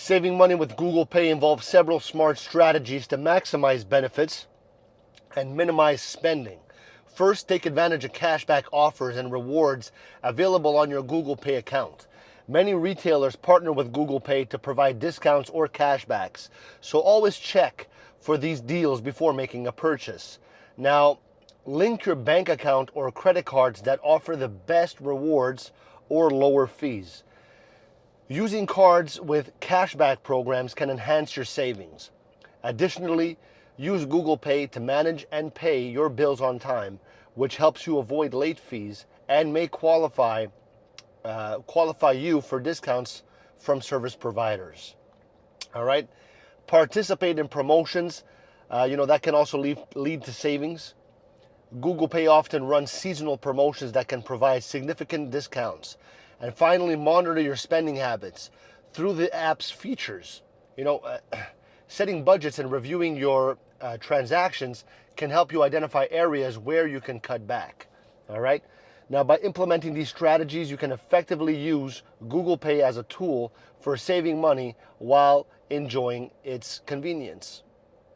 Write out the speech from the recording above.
Saving money with Google Pay involves several smart strategies to maximize benefits and minimize spending. First, take advantage of cashback offers and rewards available on your Google Pay account. Many retailers partner with Google Pay to provide discounts or cashbacks, so always check for these deals before making a purchase. Now, link your bank account or credit cards that offer the best rewards or lower fees. Using cards with cashback programs can enhance your savings. Additionally, use Google Pay to manage and pay your bills on time, which helps you avoid late fees and may qualify you for discounts from service providers. All right, participate in promotions. That can also lead to savings. Google Pay often runs seasonal promotions that can provide significant discounts. And finally, monitor your spending habits through the app's features. Setting budgets and reviewing your transactions can help you identify areas where you can cut back. All right. Now, by implementing these strategies, you can effectively use Google Pay as a tool for saving money while enjoying its convenience.